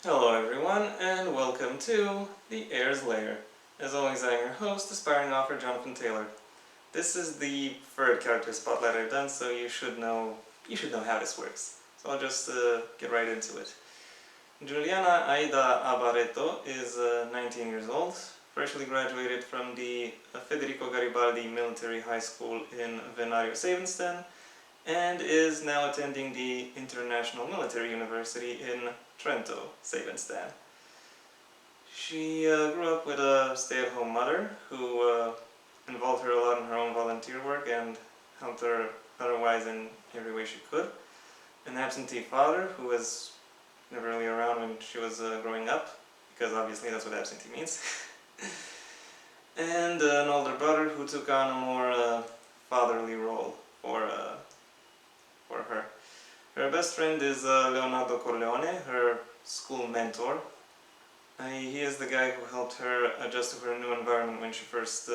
Hello everyone, and welcome to the Heir's Lair. As always, I am your host, aspiring author Jonathan Taylor. This is the third character spotlight I've done, so you should know how this works. So I'll just get right into it. Giuliana Aida Abaretto is 19 years old, freshly graduated from the Federico Garibaldi Military High School in Venario Savenstein, and is now attending the International Military University in Trento, Savenstein. She grew up with a stay-at-home mother who involved her a lot in her own volunteer work and helped her otherwise in every way she could. An absentee father who was never really around when she was growing up, because obviously that's what absentee means. And an older brother who took on a more fatherly role for her. Her best friend is Leonardo Corleone, her school mentor. He is the guy who helped her adjust to her new environment when she first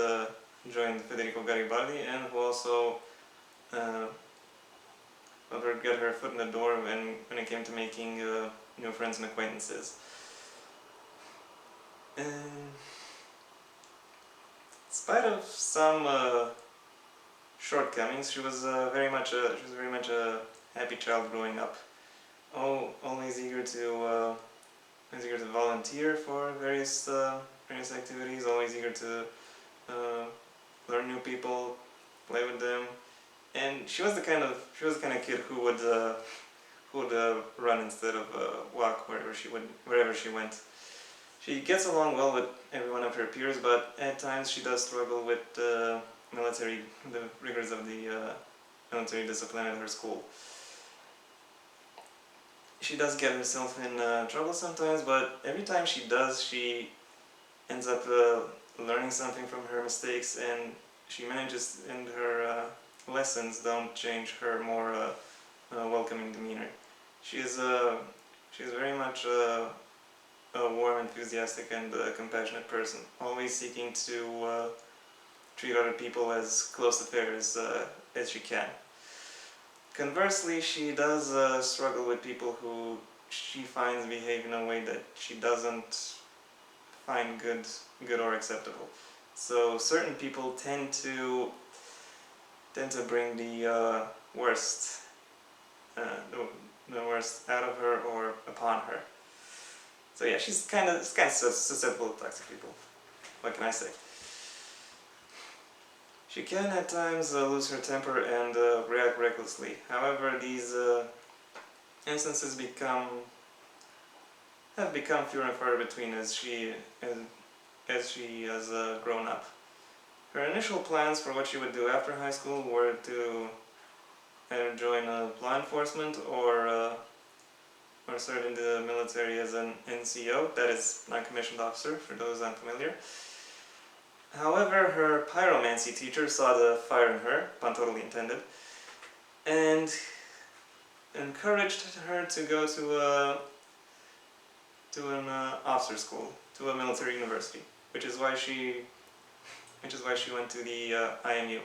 joined Federico Garibaldi, and who also uh, helped her get her foot in the door when it came to making new friends and acquaintances. And in spite of some shortcomings, she was very much a happy child growing up. Oh, always eager to volunteer for various activities. Always eager to uh, learn new people, play with them, and she was the kind of kid who would run instead of walk wherever she went. She gets along well with every one of her peers, but at times she does struggle with the rigors of the military discipline at her school. She does get herself in trouble sometimes, but every time she does, she ends up learning something from her mistakes, and she manages, and her lessons don't change her more welcoming demeanor. She is she is very much a warm, enthusiastic, and compassionate person, always seeking to treat other people as close to fair as she can. Conversely, she does struggle with people who she finds behave in a way that she doesn't find good or acceptable. So certain people tend to bring uh, the worst out of her or upon her. So yeah, she's kind of susceptible to toxic people. What can I say? She can at times lose her temper and react recklessly. However, these instances have become fewer and far between as she has grown up. Her initial plans for what she would do after high school were to either join law enforcement or serve in the military as an NCO, that is non-commissioned officer, for those unfamiliar. However, her pyromancy teacher saw the fire in her, pun totally intended, and encouraged her to go to an officer school, to a military university, which is why she went to the IMU.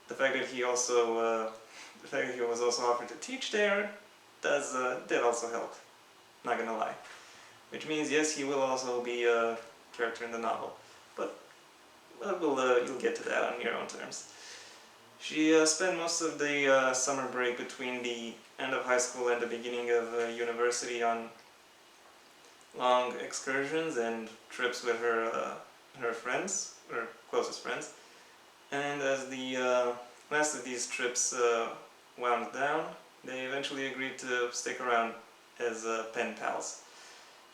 The fact that the fact that he was also offered to teach there did also help. Not gonna lie. Which means yes, he will also be a character in the novel, but you'll get to that on your own terms. She spent most of the summer break between the end of high school and the beginning of university on long excursions and trips with her friends, her closest friends. And as the last of these trips wound down, they eventually agreed to stick around as pen pals.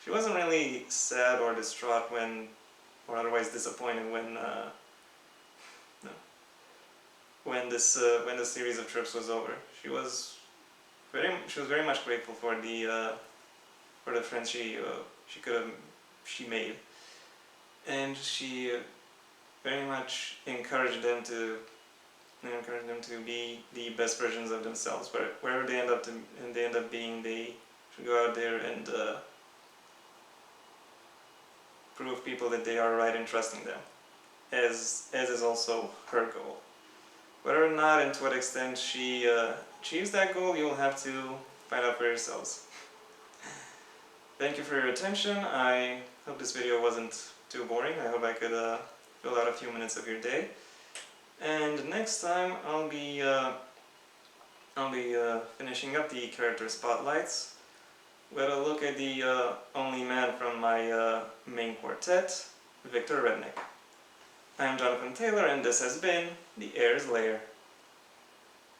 She wasn't really sad or distraught or otherwise disappointed no, when the series of trips was over. She was very much grateful for the friends she made, and she very much encouraged them to be the best versions of themselves. Wherever they end up being, they should go out there and prove people that they are right in trusting them, as is also her goal. Whether or not and to what extent she achieves that goal, you'll have to find out for yourselves. Thank you for your attention. I hope this video wasn't too boring. I hope I could fill out a few minutes of your day. And next time I'll be finishing up the character spotlights. We're gonna look at the only man from my main quartet, Victor Rednick. I am Jonathan Taylor, and this has been the Heir's Lair.